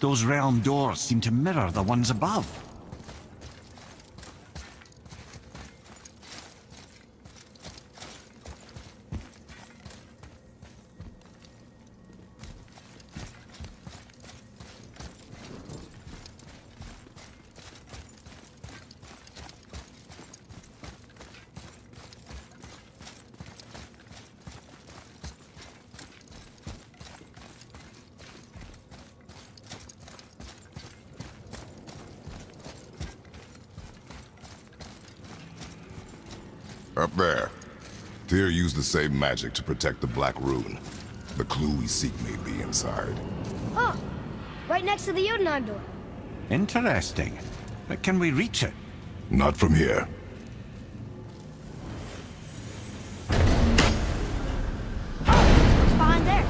Those realm doors seem to mirror the ones above. Up there. Tyr used the same magic to protect the Black Rune. The clue we seek may be inside. Oh, right next to the Jotunheim door. Interesting. But can we reach it? Not from here. What's behind there?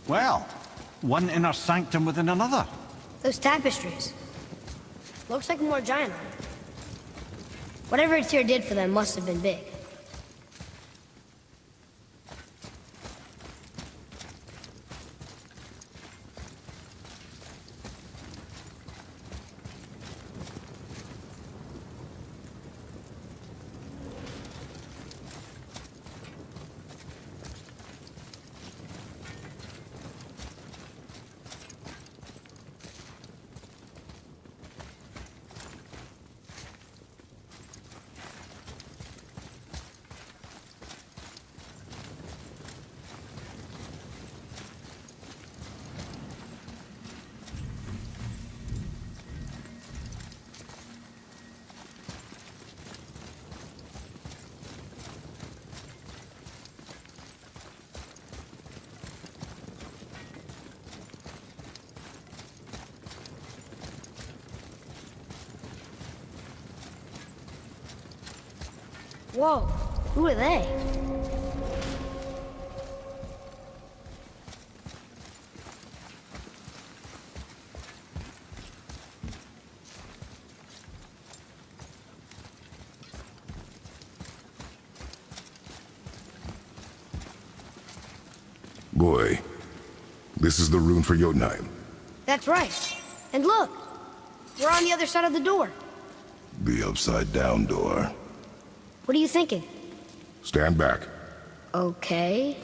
Well, one inner sanctum within another. Those tapestries. Looks like more giant armor. Whatever Tyr did for them must have been big. Whoa, who are they? Boy, this is the rune for Jotunheim. That's right. And look, we're on the other side of the door. The upside-down door. What are you thinking? Stand back. Okay.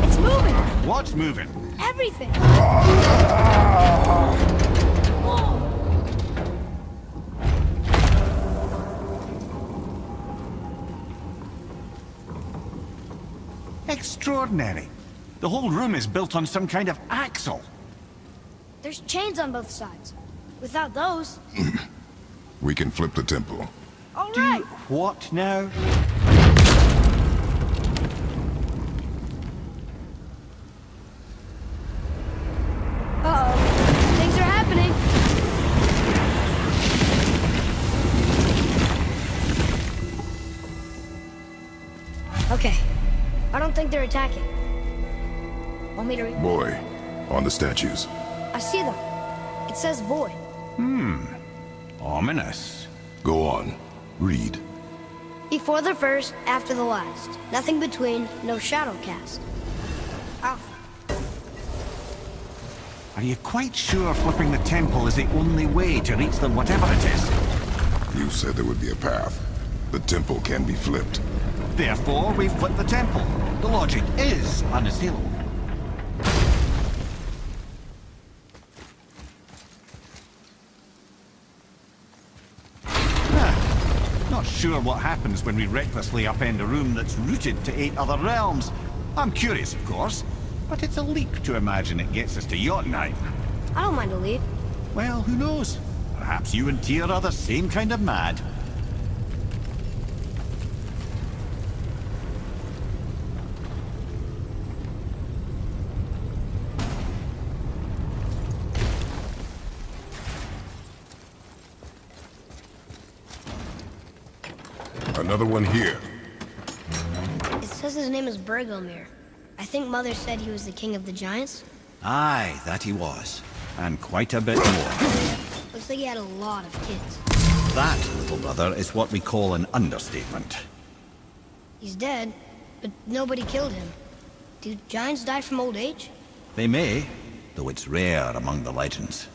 It's moving! What's moving? Everything! Whoa! Extraordinary. The whole room is built on some kind of axle. There's chains on both sides. Without those... We can flip the temple. All right! What now? Uh-oh. Things are happening. Okay. I don't think they're attacking. Want me to read? Boy, on the statues. I see them. It says void. Ominous. Go on. Read. Before the first, after the last. Nothing between, no shadow cast. Alpha. Are you quite sure flipping the temple is the only way to reach the whatever it is? You said there would be a path. The temple can be flipped. Therefore, we flip the temple. The logic is unassailable. Not sure what happens when we recklessly upend a room that's rooted to 8 other realms. I'm curious, of course, but it's a leap to imagine it gets us to Jotunheim. I don't mind a lead. Well, who knows? Perhaps you and Tyr are the same kind of mad. Another one here. It says his name is Bergelmir. I think Mother said he was the king of the giants. Aye, that he was. And quite a bit more. Looks like he had a lot of kids. That, little brother, is what we call an understatement. He's dead, but nobody killed him. Do giants die from old age? They may, though it's rare among the legends.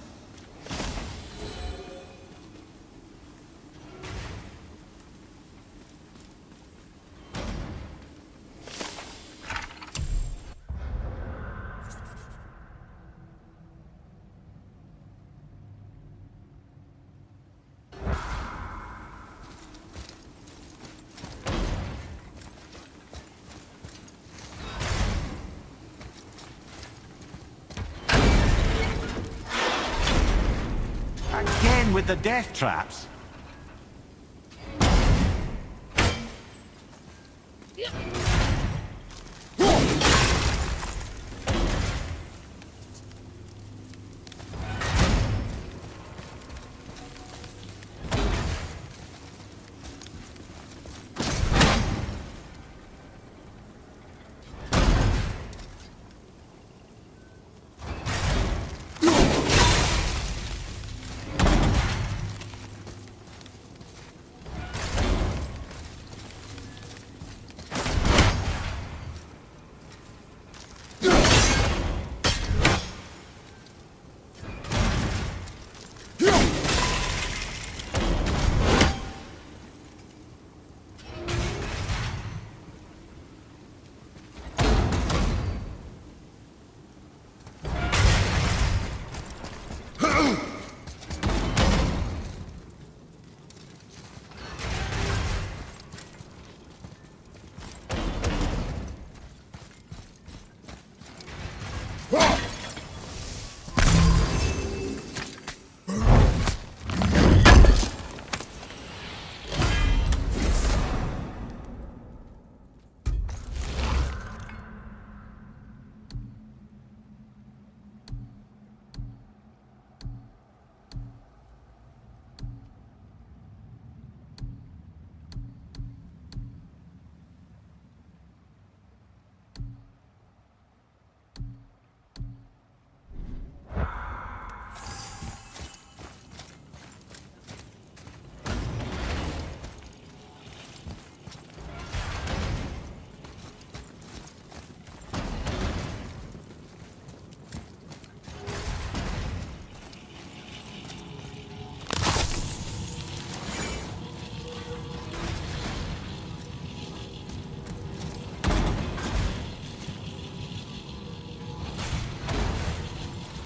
Again with the death traps.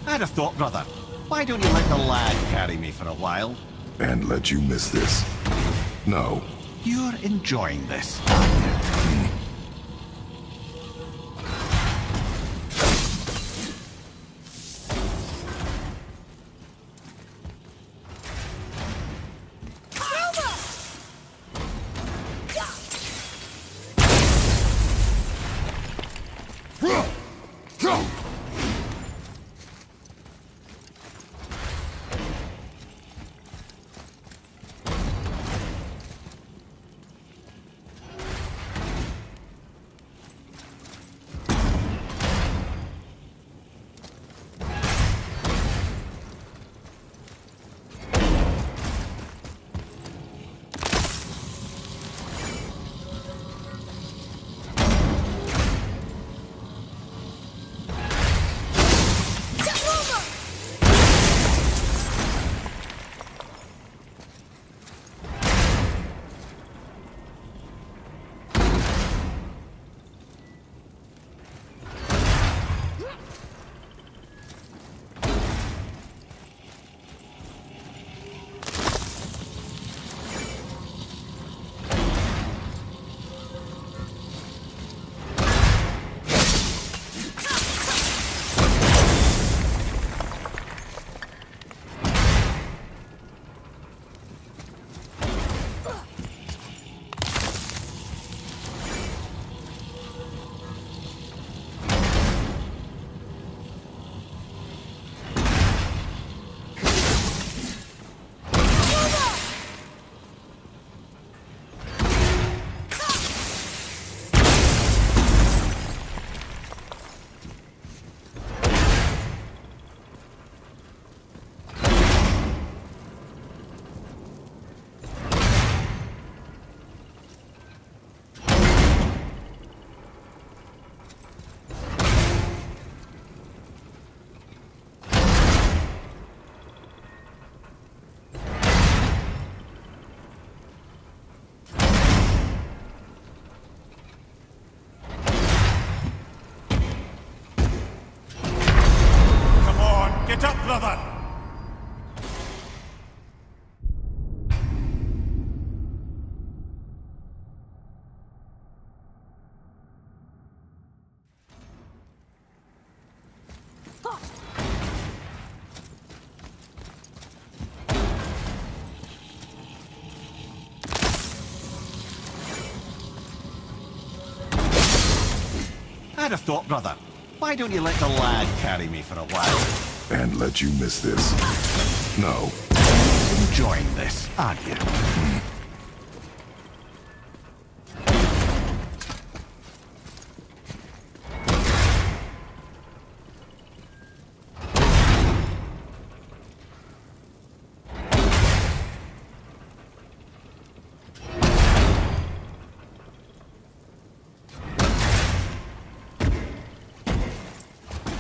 I'd have thought, brother. Why don't you let the lad carry me for a while? And let you miss this. No. You're enjoying this. I had a thought, brother. Why don't you let the lad carry me for a while? And let you miss this. No. Enjoying this, aren't you?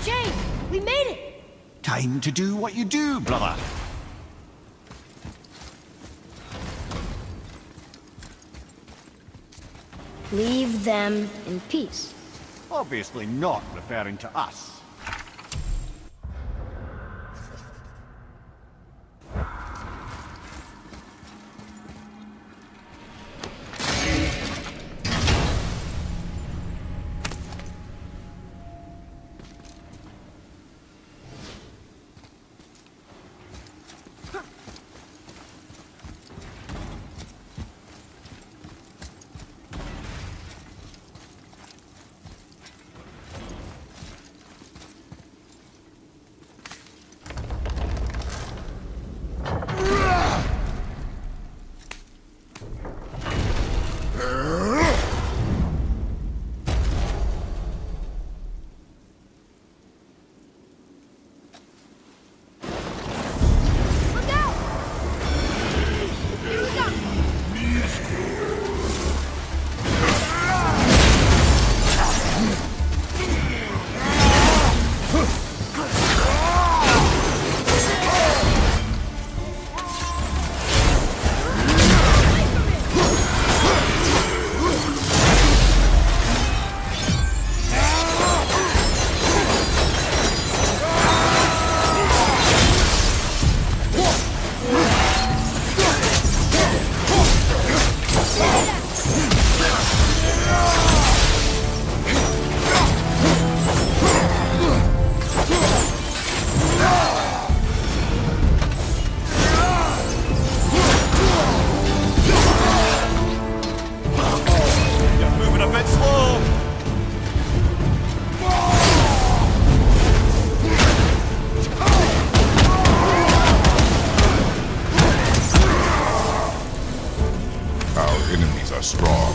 Jay, we made it! Time to do what you do, brother. Leave them in peace. Obviously not referring to us. Look out! Here we go! You're moving a bit slow. Our enemies are strong.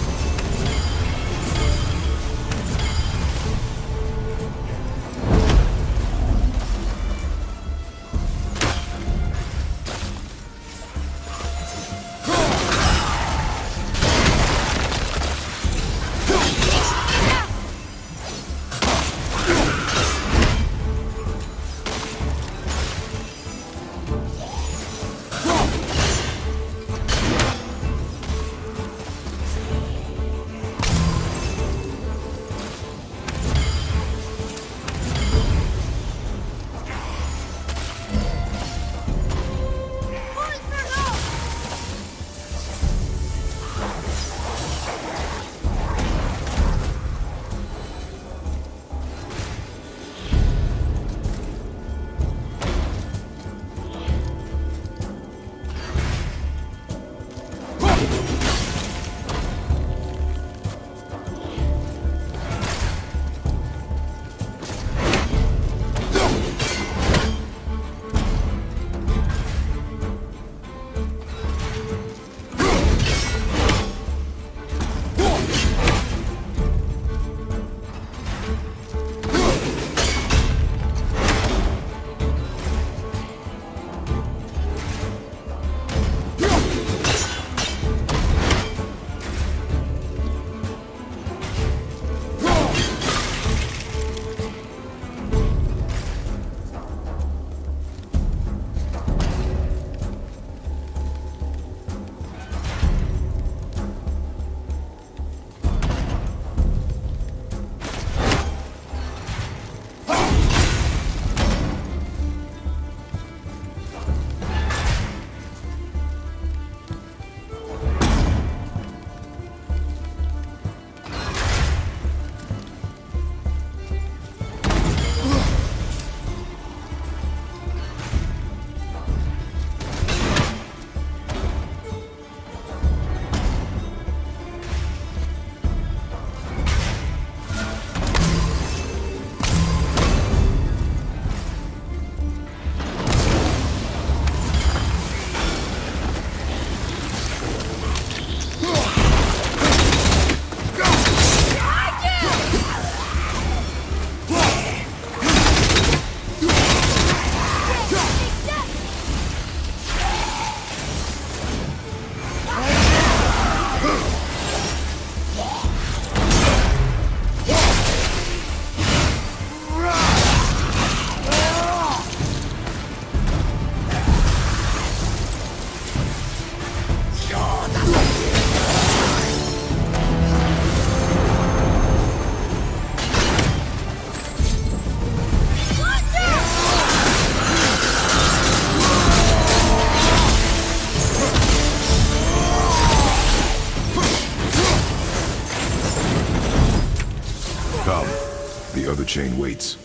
the chain waits.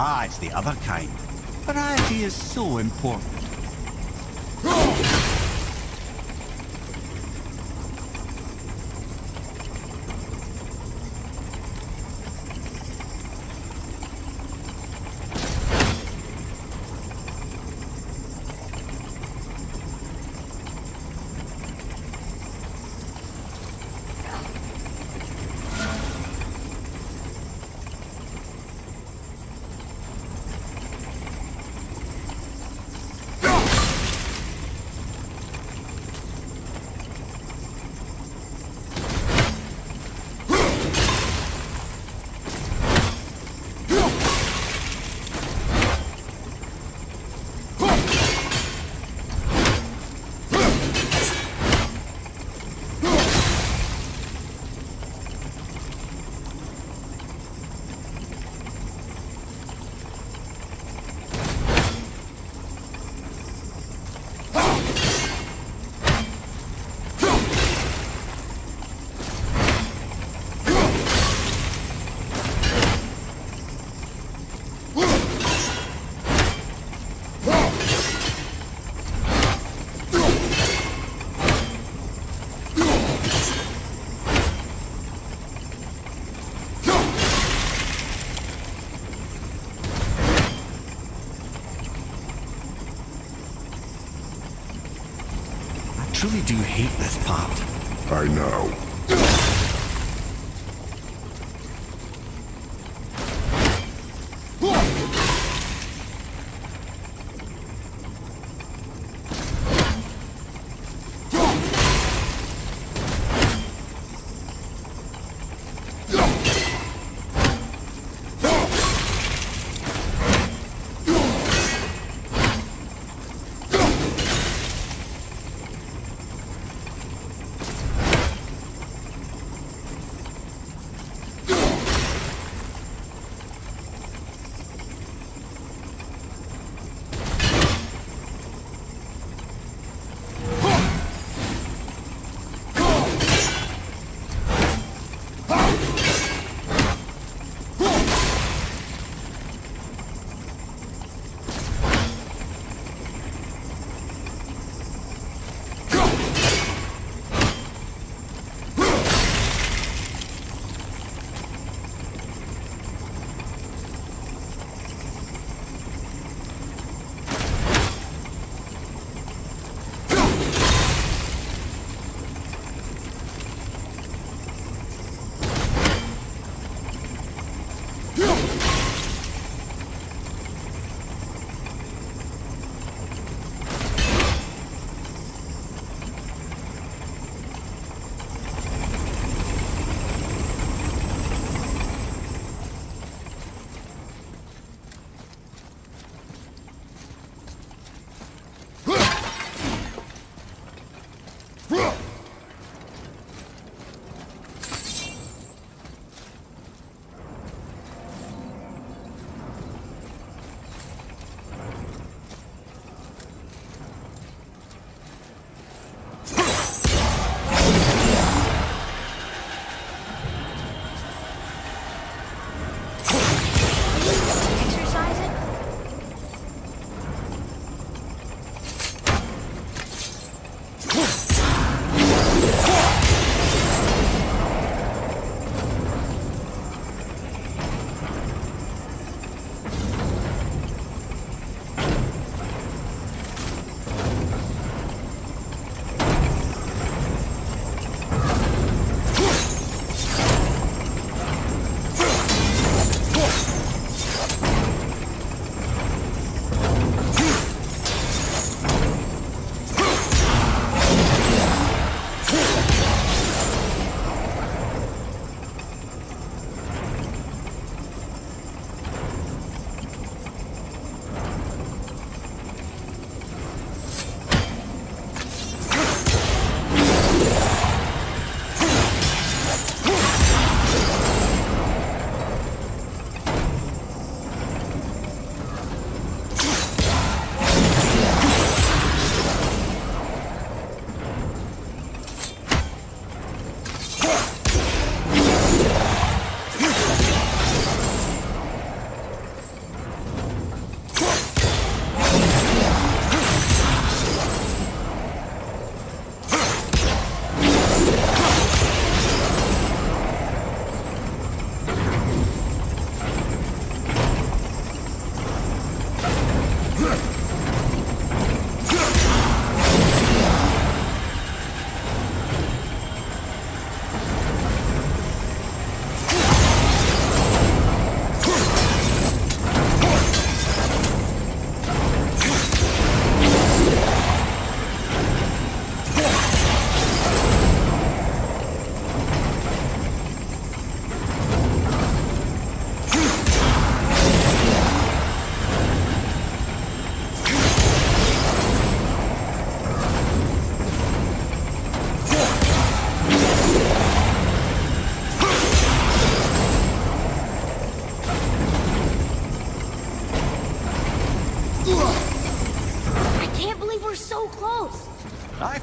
Ah, it's the other kind. Variety is so important. I truly do hate this part. I know.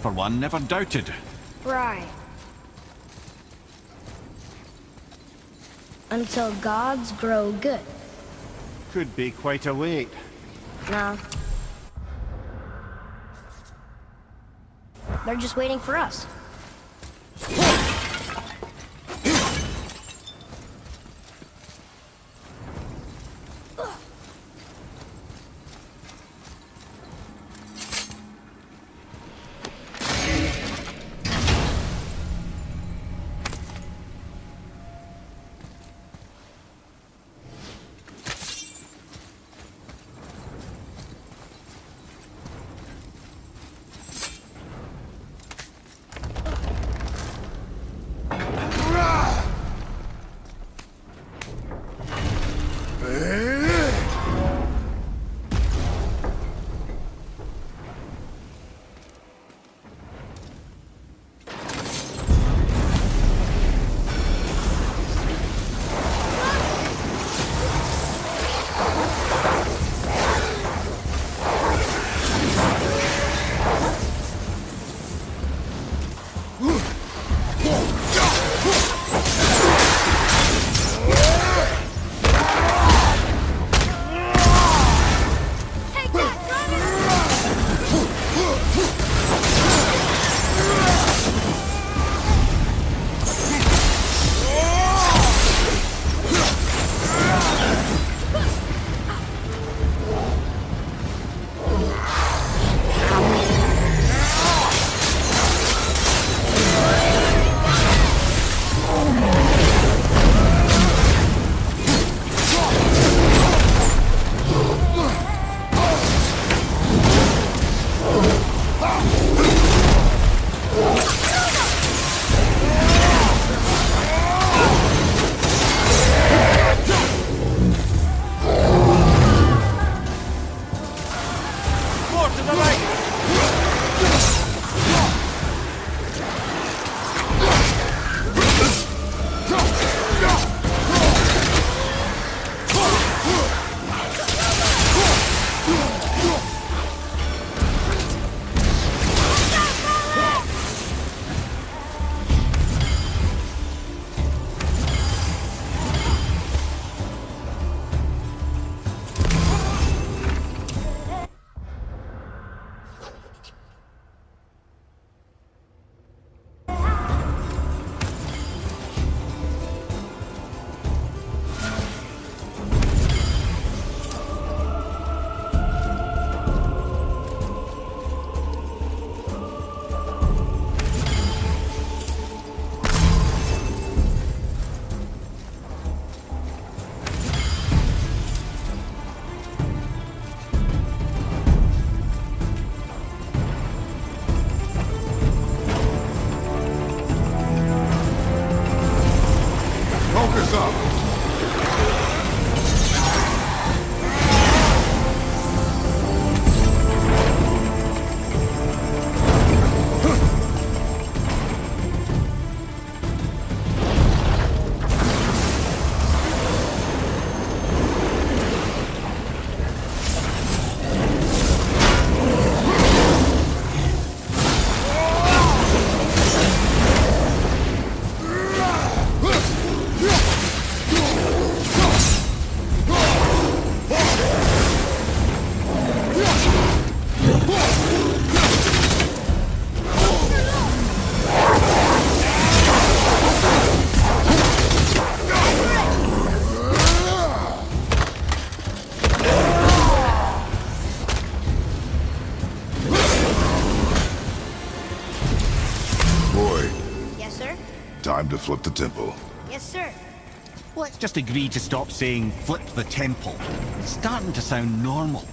for one, never doubted. Right. Until gods grow good. Could be quite a wait. No. They're just waiting for us. Time to flip the temple. Yes, sir. Let's just agree to stop saying flip the temple. It's starting to sound normal.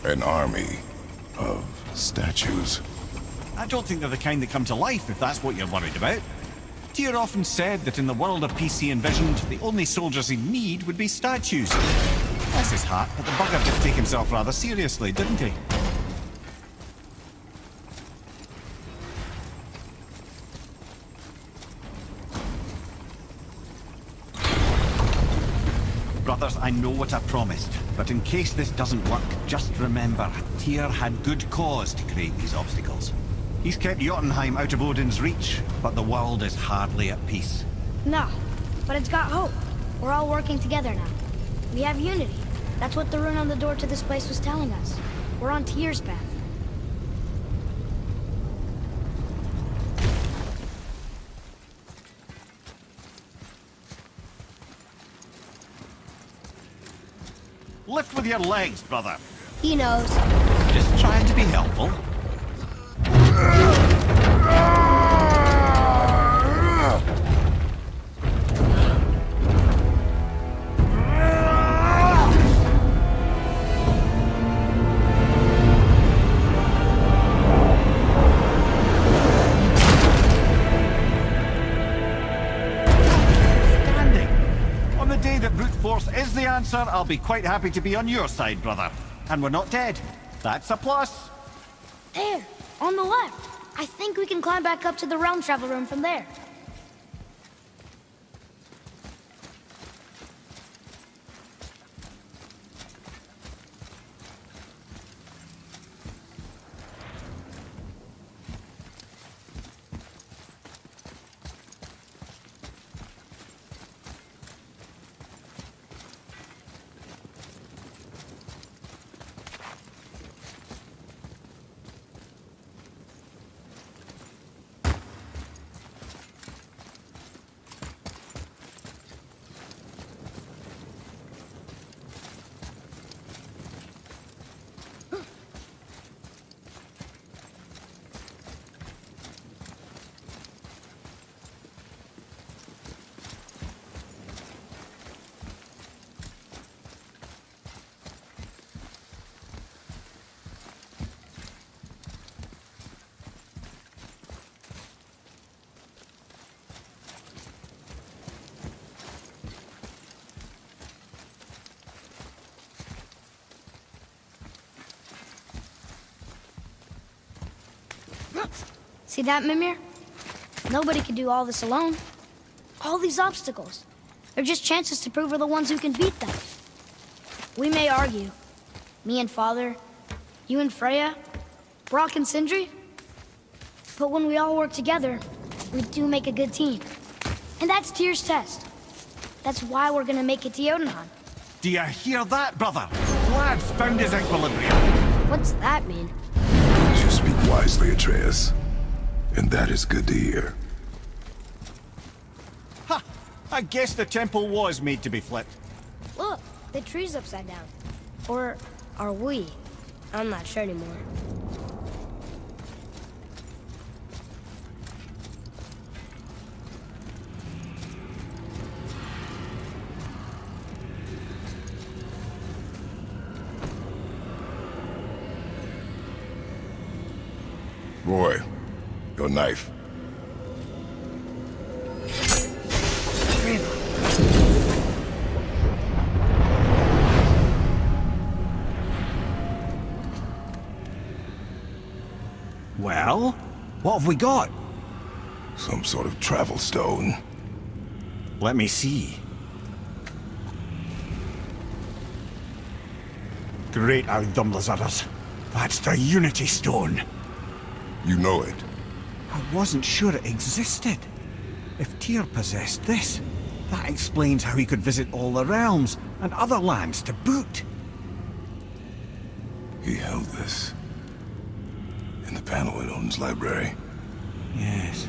An army of statues. I don't think they're the kind that come to life, if that's what you're worried about. Tyr often said that in the world of peace he envisioned, the only soldiers he'd need would be statues. Bless his heart, but the bugger did take himself rather seriously, didn't he? Brothers, I know what I promised, but in case this doesn't work, just remember, Tyr had good cause to create these obstacles. He's kept Jotunheim out of Odin's reach, but the world is hardly at peace. No, but it's got hope. We're all working together now. We have unity. That's what the rune on the door to this place was telling us. We're on Tyr's path. Lift with your legs, brother. He knows. Just trying to be helpful. Standing. On the day that brute force is the answer, I'll be quite happy to be on your side, brother. And we're not dead. That's a plus. There, on the left. I think we can climb back up to the realm travel room from there. See that, Mimir? Nobody could do all this alone. All these obstacles. They're just chances to prove we're the ones who can beat them. We may argue. Me and Father, you and Freya, Brock and Sindri. But when we all work together, we do make a good team. And that's Tyr's test. That's why we're gonna make it to Jotunheim. Do you hear that, brother? Lad's found his equilibrium. What's that mean? You speak wisely, Atreus. And that is good to hear. Ha! I guess the temple was made to be flipped. Look, the tree's upside down. Or are we? I'm not sure anymore. Roy, your knife. Well, what have we got? Some sort of travel stone. Let me see. Great Audumlazaras. That's the Unity Stone. You know it. I wasn't sure it existed. If Tyr possessed this, that explains how he could visit all the realms and other lands to boot. He held this in the panel in Odin's library. Yes.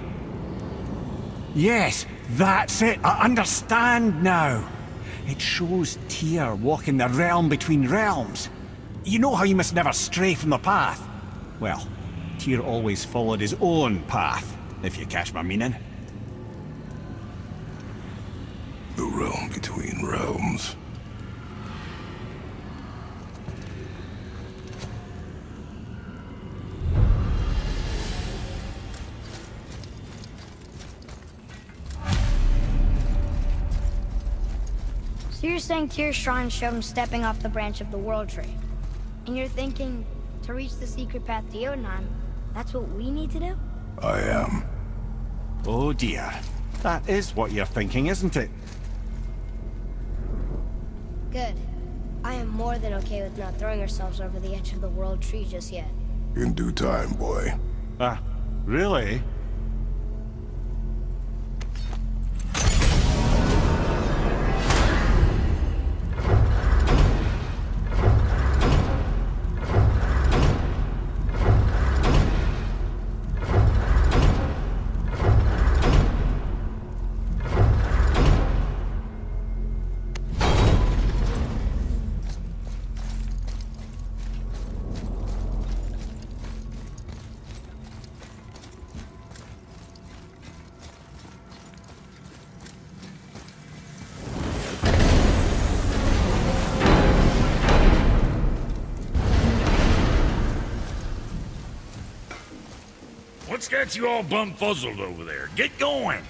Yes, that's it. I understand now. It shows Tyr walking the realm between realms. You know how you must never stray from the path? Well, Tyr always followed his own path, if you catch my meaning. The realm between realms. So you're saying Tyr's shrine showed him stepping off the branch of the World Tree. And you're thinking, to reach the secret path to Jotunheim, that's what we need to do? I am. Oh dear. That is what you're thinking, isn't it? Good. I am more than okay with not throwing ourselves over the edge of the World Tree just yet. In due time, boy. Ah, really? What's got you all bum-fuzzled over there? Get going!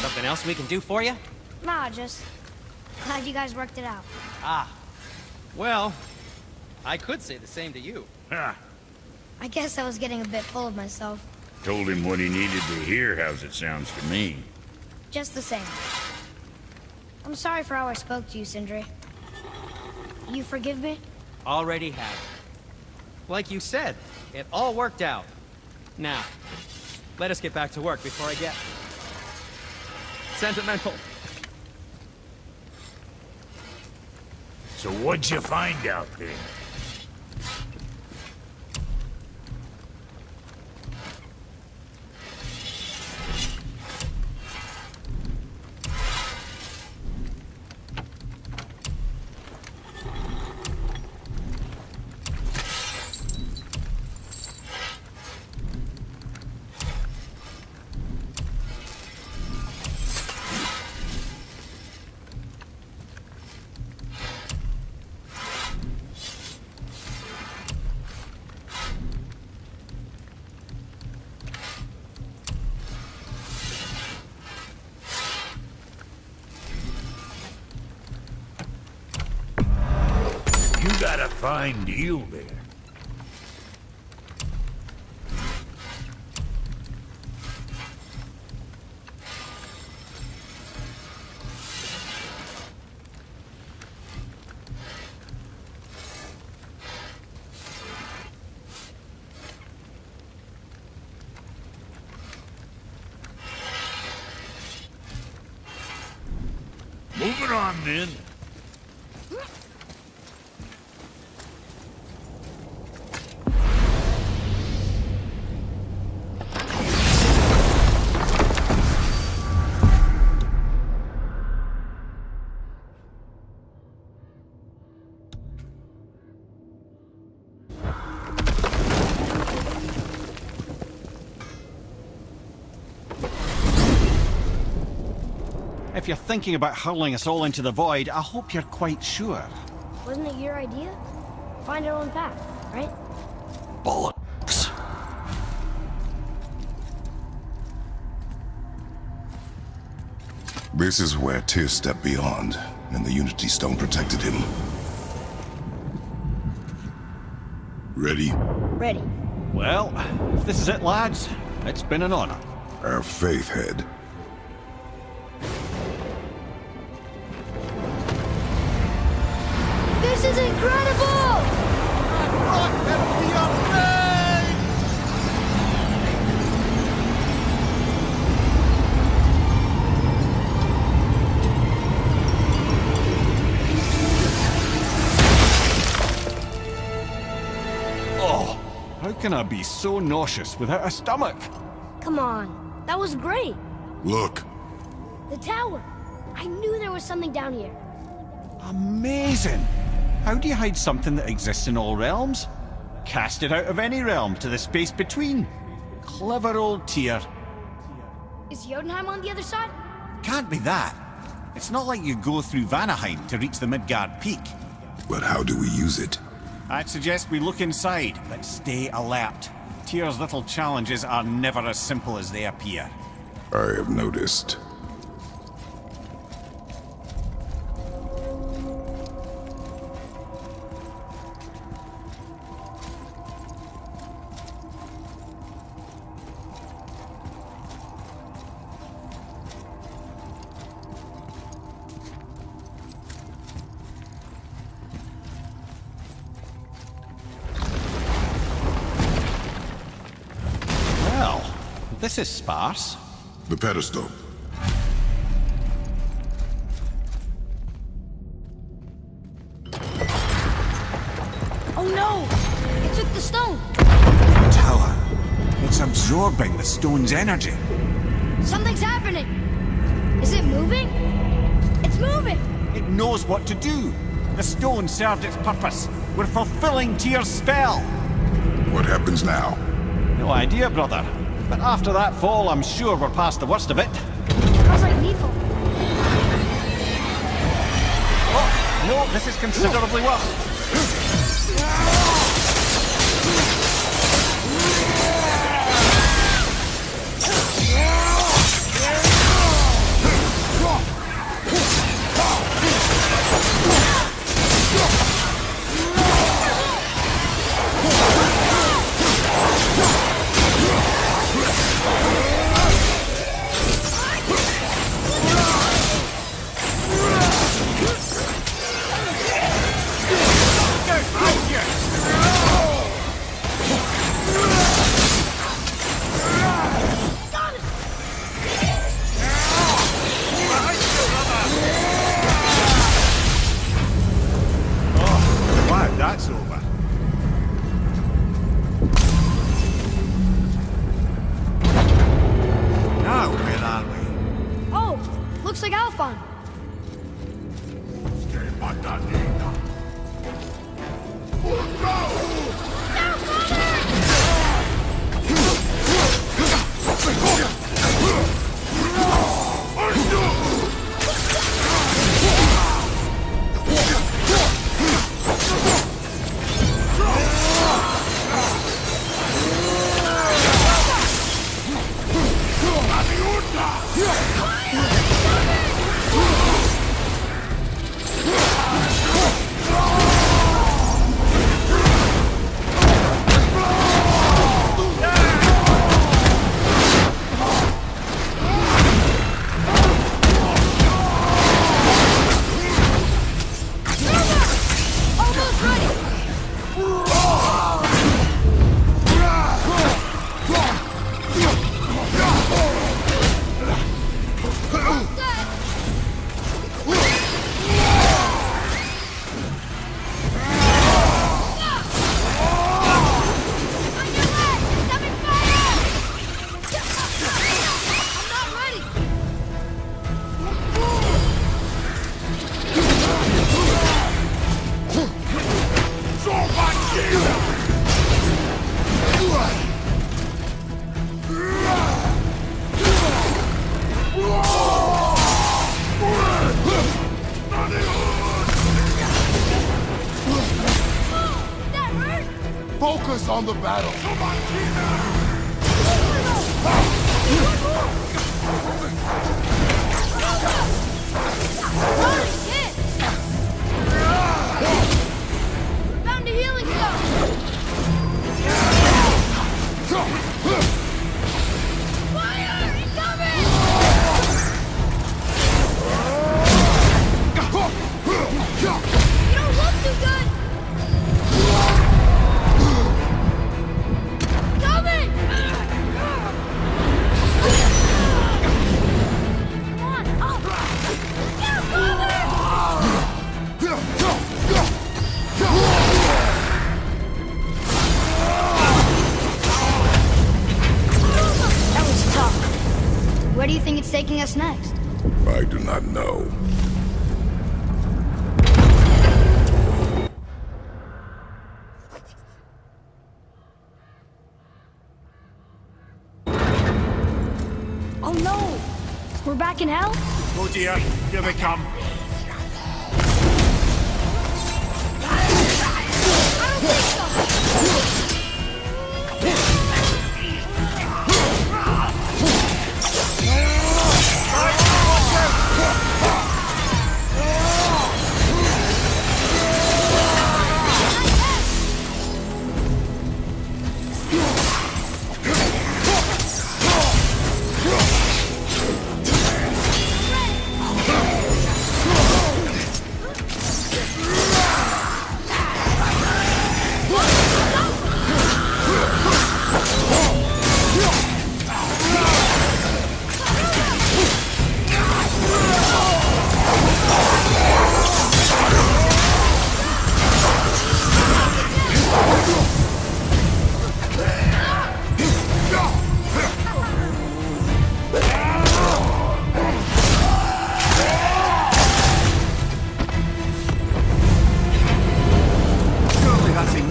Something else we can do for you? Nah, just glad you guys worked it out. Ah. Well, I could say the same to you. Ha! I guess I was getting a bit full of myself. Told him what he needed to hear, how's it sounds to me. Just the same. I'm sorry for how I spoke to you, Sindri. You forgive me? Already have. Like you said, it all worked out. Now, let us get back to work before I get sentimental. So what'd you find out there? You got a fine deal there. Moving on, then. If you're thinking about hurling us all into the void, I hope you're quite sure. Wasn't it your idea? Find our own path, right? Bollocks. This is where Tyr stepped beyond, and the Unity Stone protected him. Ready? Ready. Well, if this is it, lads, it's been an honor. Our faith head. This is incredible! Oh, how can I be so nauseous without a stomach? Come on, that was great. Look, The tower. I knew there was something down here. Amazing! How do you hide something that exists in all realms? Cast it out of any realm to the space between. Clever old Tyr. Is Jotunheim on the other side? Can't be that. It's not like you go through Vanaheim to reach the Midgard Peak. but how do we use it? I'd suggest we look inside, but stay alert. Tyr's little challenges are never as simple as they appear. I have noticed. this is sparse. The pedestal. Oh no! It took the stone! Tower. It's absorbing the stone's energy. Something's happening! Is it moving? It's moving! It knows what to do. The stone served its purpose. We're fulfilling Tyr's spell. What happens now? No idea, brother. But after that fall, I'm sure we're past the worst of it. Smells like Needful. Oh, no, this is considerably worse. Glad that's over. Now, where are we? Oh, looks like Alphon. Almost ready! Focus on the battle. Holy shit! Found a healing stone! Fire! Incoming! You don't look too good! Coming! Come on, up! Get That was tough. Where do you think it's taking us next? I do not know. Oh no! We're back in hell? Oh dear, here they come. I don't think so!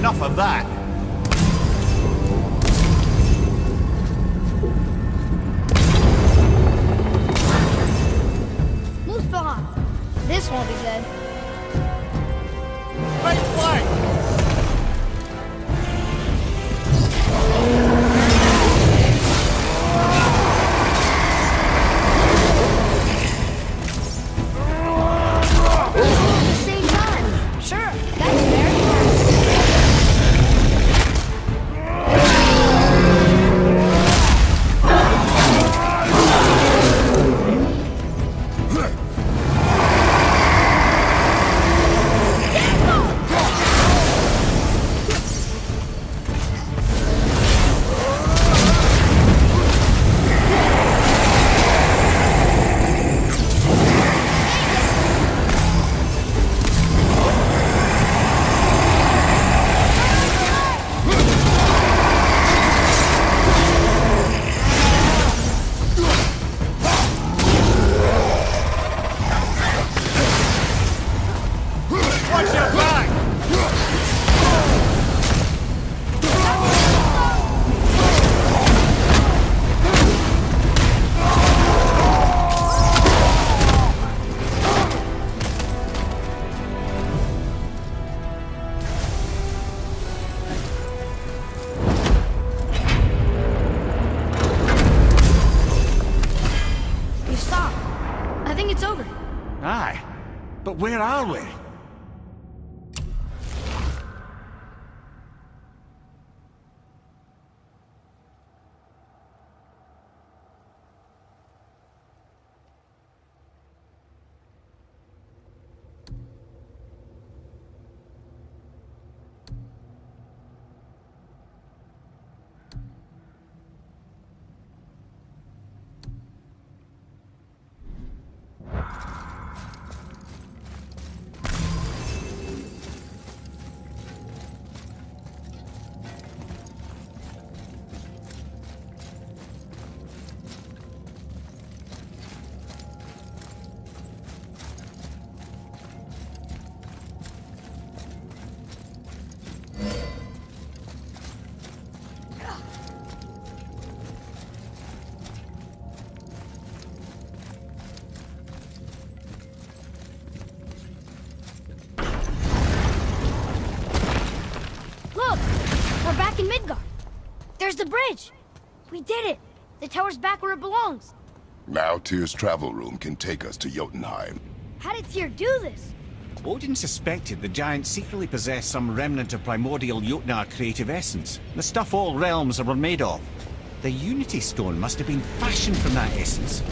enough of that. Muspelheim! This won't be good. Make flank! At the same time. Sure, that's fair. Watch your back! You stop. I think it's over. Aye. But where are we? Look! We're back in Midgard. There's the bridge. We did it. The tower's back where it belongs. Now Tyr's travel room can take us to Jotunheim. How did Tyr do this? Odin suspected the giants secretly possessed some remnant of primordial Jotnar creative essence, the stuff all realms were made of. The Unity Stone must have been fashioned from that essence.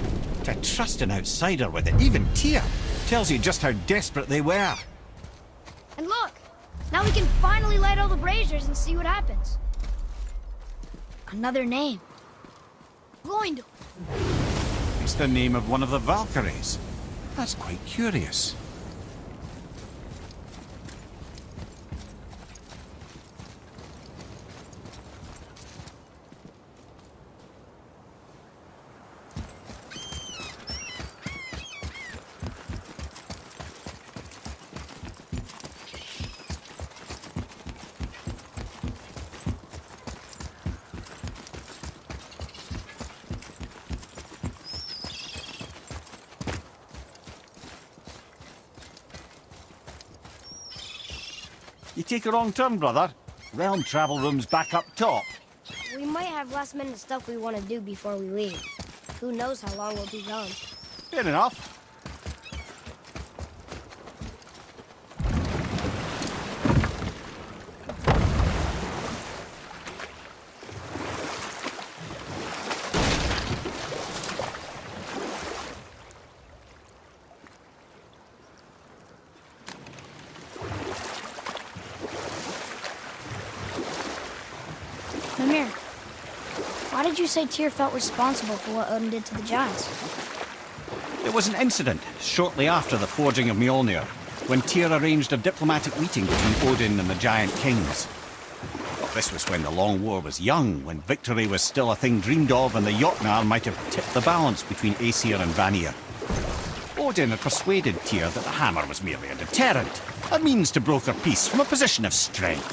To trust an outsider with it, even Tyr, tells you just how desperate they were. And look! Now we can finally light all the braziers and see what happens. Another name. Gloindor. It's the name of one of the Valkyries. That's quite curious. You take a wrong turn, brother. Realm travel room's back up top. We might have last-minute stuff we want to do before we leave. Who knows how long we'll be gone. Fair enough. Mimir, why did you say Tyr felt responsible for what Odin did to the giants? There was an incident shortly after the forging of Mjolnir, when Tyr arranged a diplomatic meeting between Odin and the giant kings. Well, this was when the Long War was young, when victory was still a thing dreamed of, and the Jotnar might have tipped the balance between Aesir and Vanir. Odin had persuaded Tyr that the hammer was merely a deterrent, a means to broker peace from a position of strength.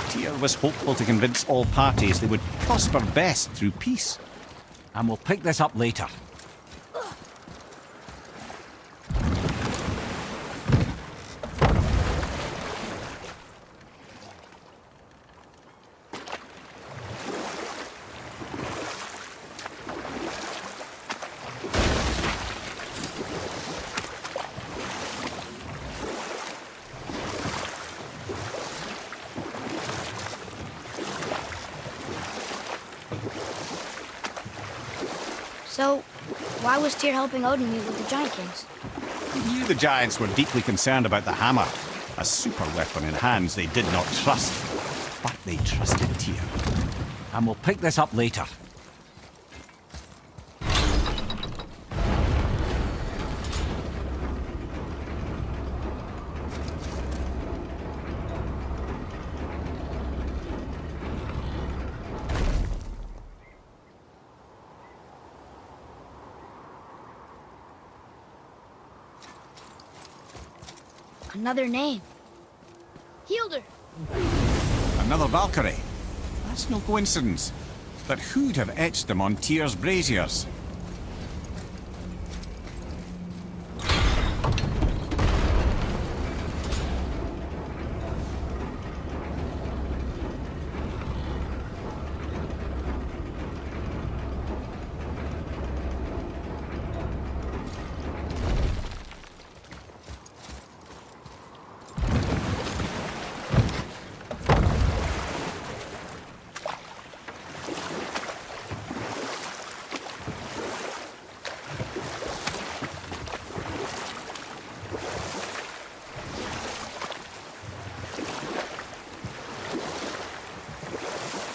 Tyr was hopeful to convince all parties they would prosper best through peace. And we'll pick this up later. So, why was Tyr helping Odin meet with the Giant Kings? He knew the giants were deeply concerned about the hammer, a super weapon in hands they did not trust. But they trusted Tyr. And we'll pick this up later. Another name. Hildur. Another Valkyrie. That's no coincidence. But who'd have etched them on Tyr's braziers?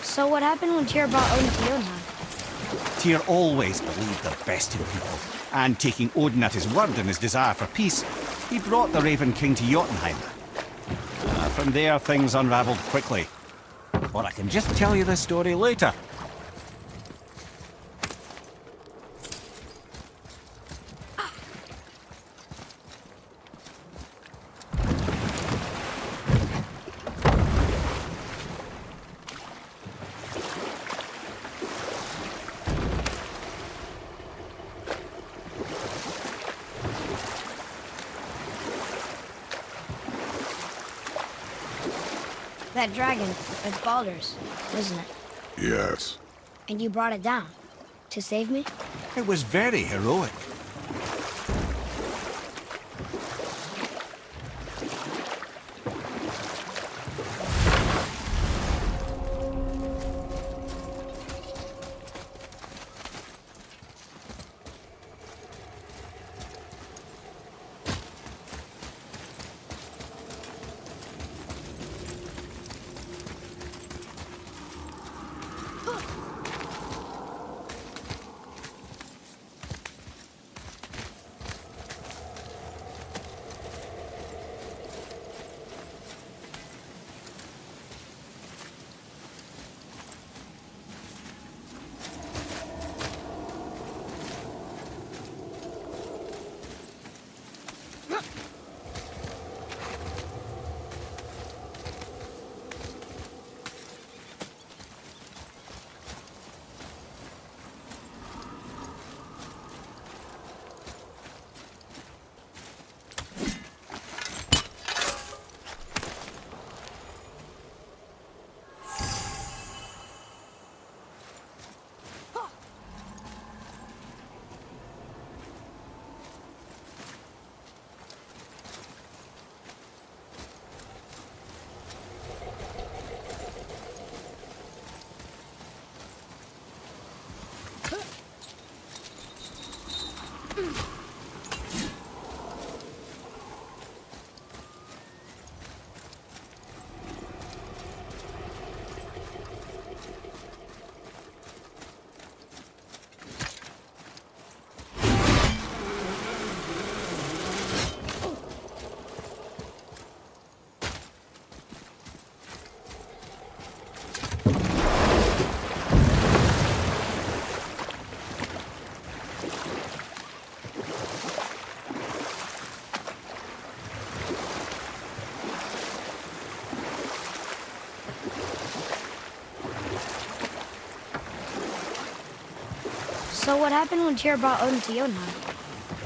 So what happened when Tyr brought Odin to Jotunheim? Tyr always believed the best in people, and taking Odin at his word in his desire for peace, he brought the Raven King to Jotunheim. From there, things unraveled quickly. Or I can just tell you the story later. That dragon, it's Baldur's, isn't it? Yes. And you brought it down. To save me? It was very heroic. So what happened when Tyr brought Odin to Jotunheim?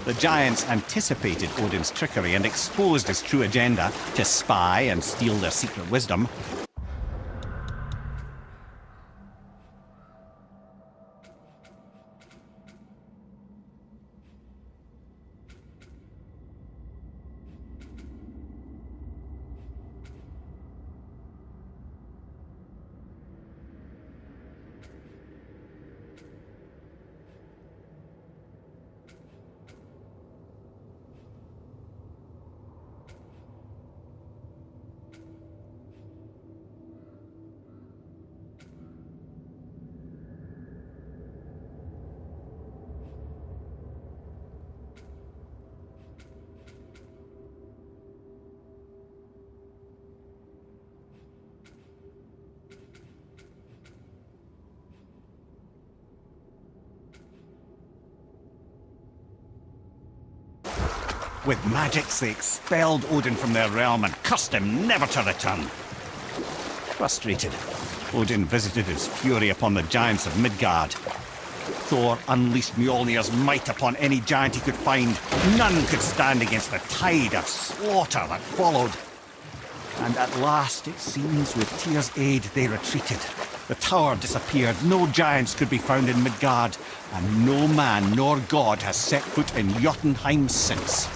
The giants anticipated Odin's trickery and exposed his true agenda to spy and steal their secret wisdom. With magics, they expelled Odin from their realm and cursed him never to return. Frustrated, Odin visited his fury upon the giants of Midgard. Thor unleashed Mjolnir's might upon any giant he could find. None could stand against the tide of slaughter that followed. And at last, it seems, with Tyr's aid, they retreated. The tower disappeared, no giants could be found in Midgard, and no man nor god has set foot in Jotunheim since.